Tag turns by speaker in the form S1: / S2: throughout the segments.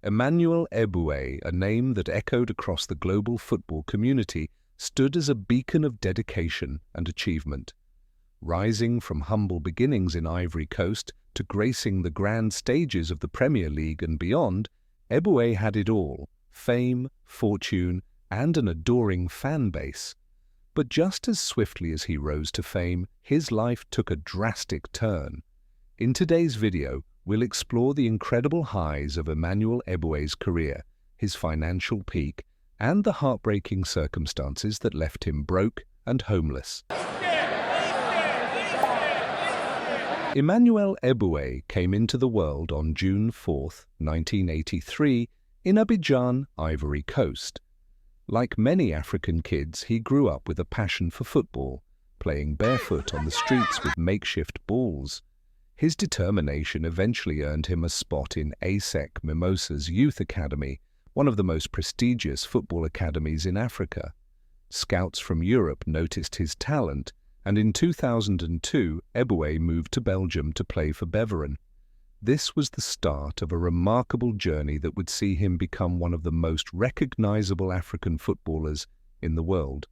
S1: Emmanuel Eboue, a name that echoed across the global football community, stood as a beacon of dedication and achievement. Rising from humble beginnings in Ivory Coast to gracing the grand stages of the Premier League and beyond, Eboue had it all: fame, fortune, and an adoring fan base. But just as swiftly as he rose to fame, his life took a drastic turn. In today's video, we'll explore the incredible highs of Emmanuel Eboué's career, his financial peak, and the heartbreaking circumstances that left him broke and homeless. Emmanuel Eboue came into the world on June 4, 1983, in Abidjan, Ivory Coast. Like many African kids, he grew up with a passion for football, playing barefoot on the streets with makeshift balls. His determination eventually earned him a spot in ASEC Mimosa's Youth Academy, one of the most prestigious football academies in Africa. Scouts from Europe noticed his talent, and in 2002, Eboue moved to Belgium to play for Beveren. This was the start of a remarkable journey that would see him become one of the most recognizable African footballers in the world.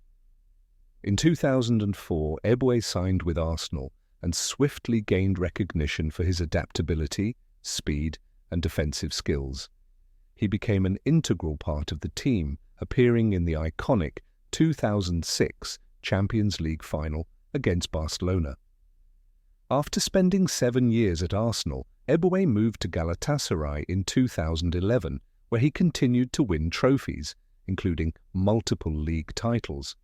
S1: In 2004, Eboue signed with Arsenal and swiftly gained recognition for his adaptability, speed, and defensive skills. He became an integral part of the team, appearing in the iconic 2006 Champions League final against Barcelona. After spending 7 years at Arsenal, Eboue moved to Galatasaray in 2011, where he continued to win trophies, including multiple league titles.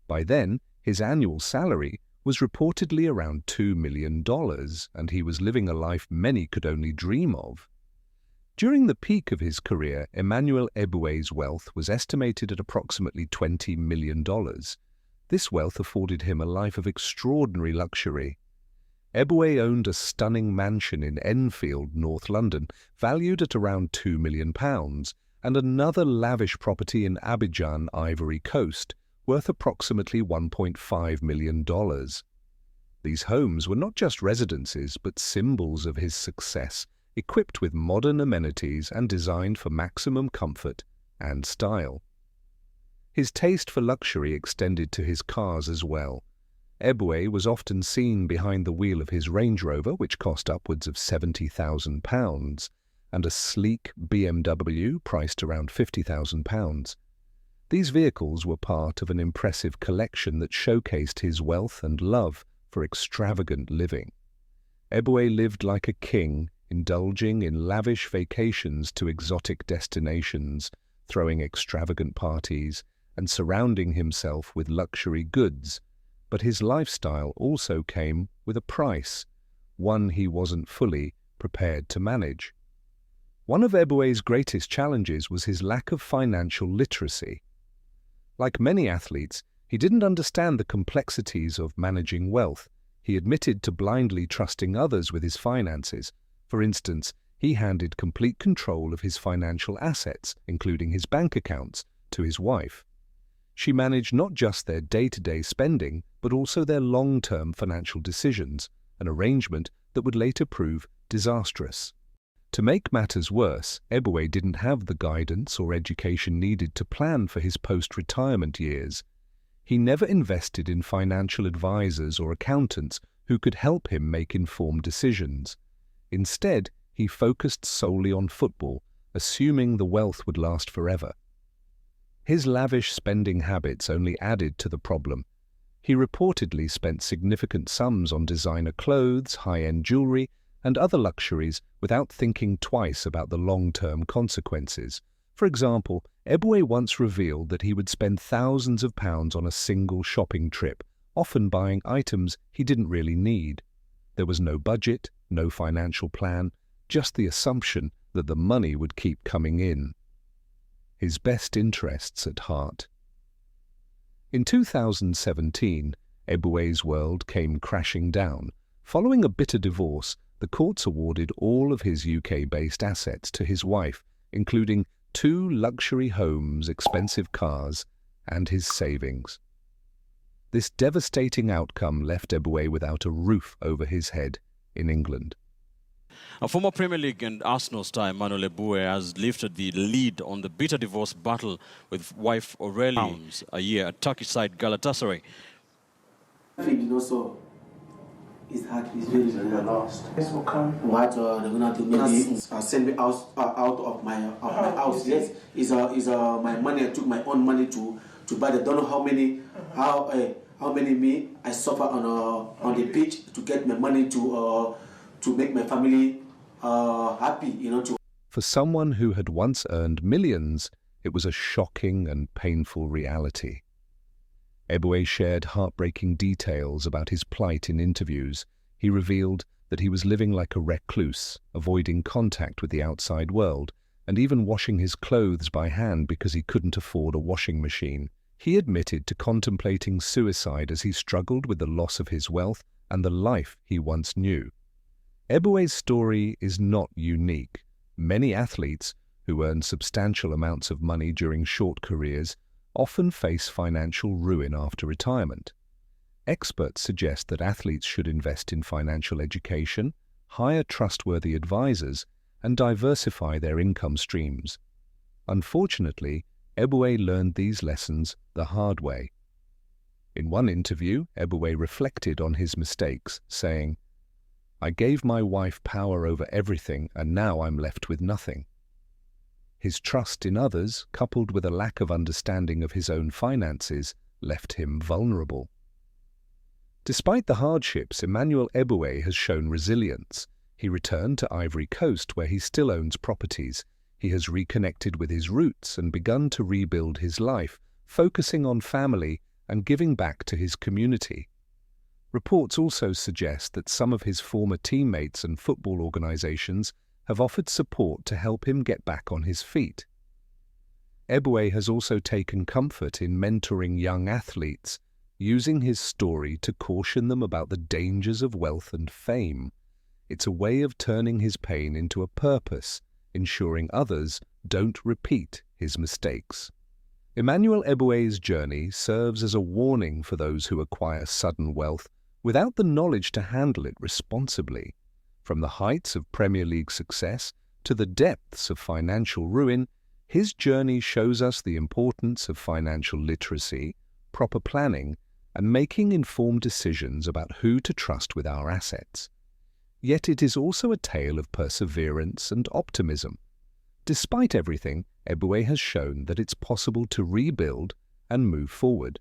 S1: By then, his annual salary was reportedly around $2 million, and he was living a life many could only dream of. During the peak of his career, Emmanuel Eboué's wealth was estimated at approximately $20 million. This wealth afforded him a life of extraordinary luxury. Eboue owned a stunning mansion in Enfield, North London, valued at around £2 million, and another lavish property in Abidjan, Ivory Coast, worth approximately $1.5 million. These homes were not just residences, but symbols of his success, equipped with modern amenities and designed for maximum comfort and style. His taste for luxury extended to his cars as well. Eboue was often seen behind the wheel of his Range Rover, which cost upwards of £70,000, and a sleek BMW priced around £50,000. These vehicles were part of an impressive collection that showcased his wealth and love for extravagant living. Eboue lived like a king, indulging in lavish vacations to exotic destinations, throwing extravagant parties, and surrounding himself with luxury goods. But his lifestyle also came with a price, one he wasn't fully prepared to manage. One of Eboué's greatest challenges was his lack of financial literacy. Like many athletes, he didn't understand the complexities of managing wealth. He admitted to blindly trusting others with his finances. For instance, he handed complete control of his financial assets, including his bank accounts, to his wife. She managed not just their day-to-day spending, but also their long-term financial decisions, an arrangement that would later prove disastrous. To make matters worse, Eboue didn't have the guidance or education needed to plan for his post-retirement years. He never invested in financial advisors or accountants who could help him make informed decisions. Instead, he focused solely on football, assuming the wealth would last forever. His lavish spending habits only added to the problem. He reportedly spent significant sums on designer clothes, high-end jewelry, and other luxuries without thinking twice about the long-term consequences. For example, Eboue once revealed that he would spend thousands of pounds on a single shopping trip, often buying items he didn't really need. There was no budget, no financial plan, just the assumption that the money would keep coming in. His best interests at heart. In 2017, Eboué's world came crashing down. Following a bitter divorce, the courts awarded all of his UK-based assets to his wife, including 2 luxury homes, expensive cars, and his savings. This devastating outcome left Eboue without a roof over his head in England.
S2: Former Premier League and Arsenal star Emmanuel Eboue has lifted the lead on the bitter divorce battle with wife Aurelie a year at Turkish side Galatasaray.
S3: I think also his heart is very, very lost. This will come. What they're gonna do? Maybe send me out of my house. Yes, is my money. I took my own money to buy. I don't know how many me I suffer on the pitch to get my money to make my family happy.
S1: For someone who had once earned millions, it was a shocking and painful reality. Eboue shared heartbreaking details about his plight in interviews. He revealed that he was living like a recluse, avoiding contact with the outside world, and even washing his clothes by hand because he couldn't afford a washing machine. He admitted to contemplating suicide as he struggled with the loss of his wealth and the life he once knew. Eboue's story is not unique. Many athletes who earn substantial amounts of money during short careers often face financial ruin after retirement. Experts suggest that athletes should invest in financial education, hire trustworthy advisors, and diversify their income streams. Unfortunately, Eboue learned these lessons the hard way. In one interview, Eboue reflected on his mistakes, saying, "I gave my wife power over everything, and now I'm left with nothing." His trust in others, coupled with a lack of understanding of his own finances, left him vulnerable. Despite the hardships, Emmanuel Eboue has shown resilience. He returned to Ivory Coast, where he still owns properties. He has reconnected with his roots and begun to rebuild his life, focusing on family and giving back to his community. Reports also suggest that some of his former teammates and football organizations have offered support to help him get back on his feet. Eboue has also taken comfort in mentoring young athletes, using his story to caution them about the dangers of wealth and fame. It's a way of turning his pain into a purpose, ensuring others don't repeat his mistakes. Emmanuel Eboué's journey serves as a warning for those who acquire sudden wealth without the knowledge to handle it responsibly. From the heights of Premier League success to the depths of financial ruin, his journey shows us the importance of financial literacy, proper planning, and making informed decisions about who to trust with our assets. Yet it is also a tale of perseverance and optimism. Despite everything, Eboue has shown that it's possible to rebuild and move forward.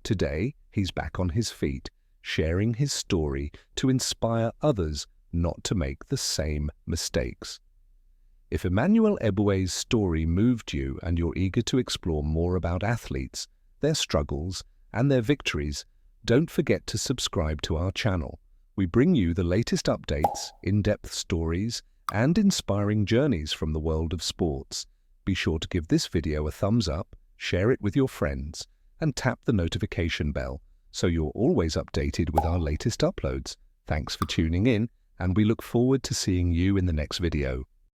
S1: Today, he's back on his feet, sharing his story to inspire others not to make the same mistakes. If Emmanuel Eboué's story moved you and you're eager to explore more about athletes, their struggles, and their victories, don't forget to subscribe to our channel. We bring you the latest updates, in-depth stories, and inspiring journeys from the world of sports. Be sure to give this video a thumbs up, share it with your friends, and tap the notification bell so you're always updated with our latest uploads. Thanks for tuning in, and we look forward to seeing you in the next video.